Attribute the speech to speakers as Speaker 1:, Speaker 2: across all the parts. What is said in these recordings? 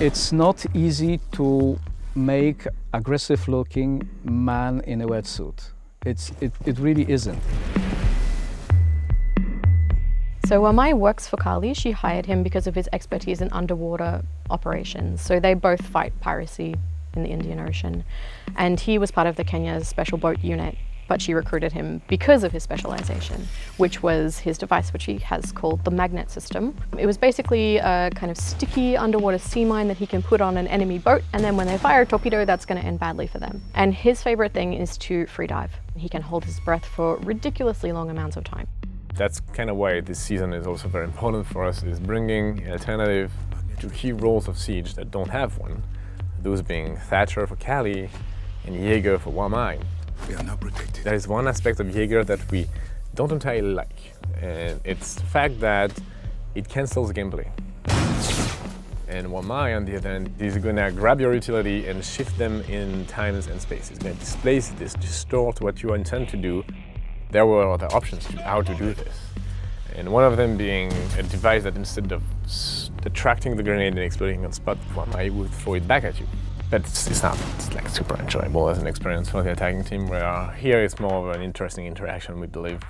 Speaker 1: It's not easy to make aggressive-looking man in a wetsuit. It really isn't.
Speaker 2: So Wamai works for Kali. She hired him because of his expertise in underwater operations. So they both fight piracy in the Indian Ocean. And he was part of the Kenya's special boat unit, but she recruited him because of his specialization, which was his device, which he has called the magnet system. It was basically a kind of sticky underwater sea mine that he can put on an enemy boat, and then when they fire a torpedo, that's going to end badly for them. And his favorite thing is to free dive. He can hold his breath for ridiculously long amounts of time.
Speaker 3: That's kind of why this season is also very important for us, is bringing an alternative to key roles of Siege that don't have one. Those being Thatcher for Kali and Jaeger for Wamai.
Speaker 4: We are not protected.
Speaker 3: There is one aspect of Jaeger that we don't entirely like, and it's the fact that it cancels gameplay. And Wamai, on the other hand, is gonna grab your utility and shift them in times and space. It's gonna displace this, distort what you intend to do. There were other options to how to do this. And one of them being a device that instead of attracting the grenade and exploding on spot, Wamai would throw it back at you. But it's not, it's like super enjoyable as an experience for the attacking team, where here it's more of an interesting interaction, we believe.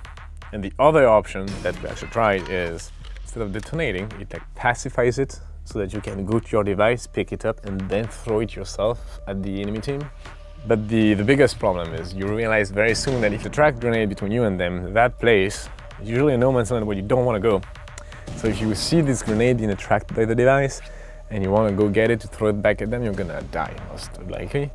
Speaker 3: And the other option that we actually tried is, instead of detonating, it like pacifies it so that you can go to your device, pick it up, and then throw it yourself at the enemy team. But the biggest problem is you realize very soon that if you track a grenade between you and them, that place is usually a no man's land where you don't want to go. So if you see this grenade being attracted by the device and you want to go get it to throw it back at them, you're gonna die most likely.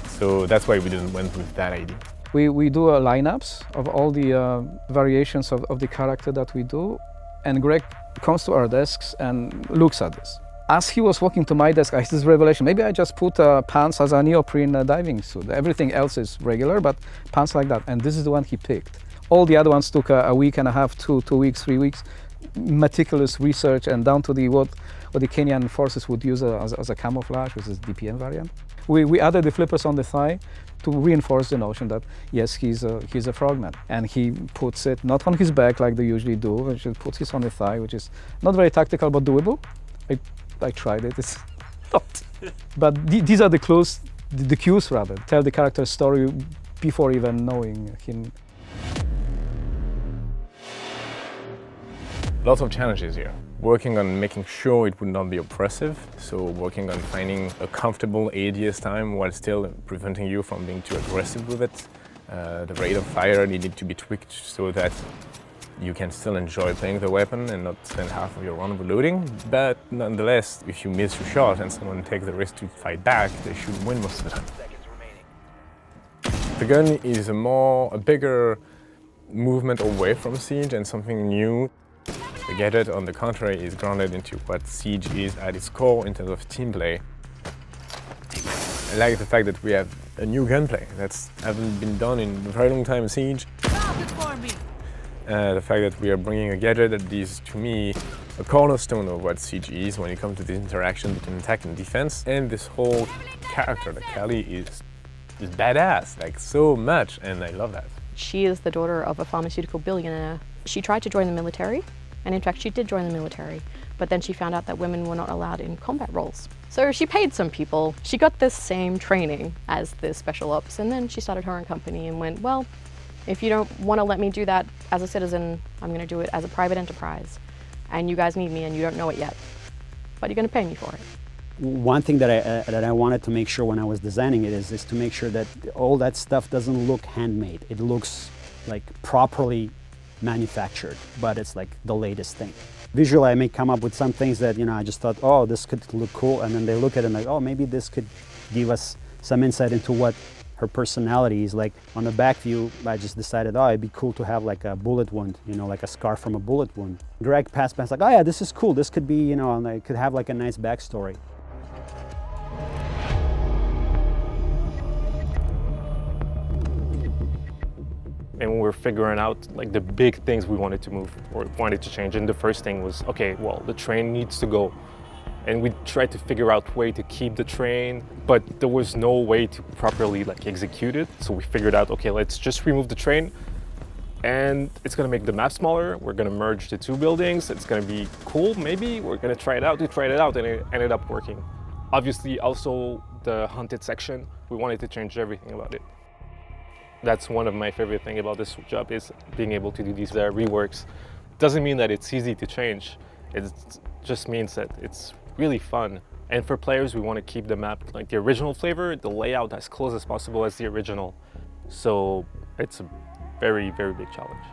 Speaker 3: So that's why we didn't went with that idea.
Speaker 1: We do lineups of all the variations of the character that we do, and Greg comes to our desks and looks at this. As he was walking to my desk, I had this revelation. Maybe I just put pants as a neoprene diving suit. Everything else is regular, but pants like that. And this is the one he picked. All the other ones took a week and a half, 2 weeks, 3 weeks, meticulous research, and down to what the Kenyan forces would use as a camouflage, which is DPM variant. We added the flippers on the thigh to reinforce the notion that yes, he's a frogman, and he puts it not on his back like they usually do, which puts it on the thigh, which is not very tactical but doable. I tried it, it's not. But these are the clues, the cues rather, tell the character's story before even knowing him.
Speaker 3: Lots of challenges here. Working on making sure it would not be oppressive, so working on finding a comfortable ADS time while still preventing you from being too aggressive with it. The rate of fire needed to be tweaked so that you can still enjoy playing the weapon and not spend half of your run reloading, but nonetheless, if you miss your shot and someone takes the risk to fight back, they should win most of the time. The gun is a bigger movement away from Siege and something new. The gadget, on the contrary, is grounded into what Siege is at its core in terms of team play. I like the fact that we have a new gunplay that hasn't been done in a very long time in Siege. The fact that we are bringing a gadget that is, to me, a cornerstone of what Siege is when it comes to the interaction between attack and defense. And this whole character, that Kali is badass, like so much, and I love that.
Speaker 2: She is the daughter of a pharmaceutical billionaire. She tried to join the military, and in fact she did join the military, but then she found out that women were not allowed in combat roles. So she paid some people. She got this same training as the special ops, and then she started her own company and went, well, if you don't want to let me do that as a citizen, I'm going to do it as a private enterprise. And you guys need me and you don't know it yet, but you're going to pay me for it.
Speaker 5: One thing that I wanted to make sure when I was designing it is to make sure that all that stuff doesn't look handmade. It looks like properly manufactured, but it's like the latest thing. Visually, I may come up with some things that, I just thought, oh, this could look cool. And then they look at it and like, oh, maybe this could give us some insight into what her personality is. Like on the back view, I just decided, oh, it'd be cool to have like a bullet wound, like a scar from a bullet wound. Greg passed like, oh yeah, this is cool. This could be, and it could have like a nice backstory.
Speaker 6: And we were figuring out like the big things we wanted to move or wanted to change. And the first thing was, okay, well, the train needs to go. And we tried to figure out a way to keep the train, but there was no way to properly like execute it. So we figured out, okay, let's just remove the train, And it's gonna make the map smaller. We're gonna merge the two buildings. It's gonna be cool, maybe. We're gonna try it out. We tried it out and it ended up working. Obviously, also the hunted section, we wanted to change everything about it. That's one of my favorite things about this job, is being able to do these reworks. Doesn't mean that it's easy to change. It just means that it's really fun. And for players, we want to keep the map like the original flavor, the layout as close as possible as the original. So it's a very, very big challenge.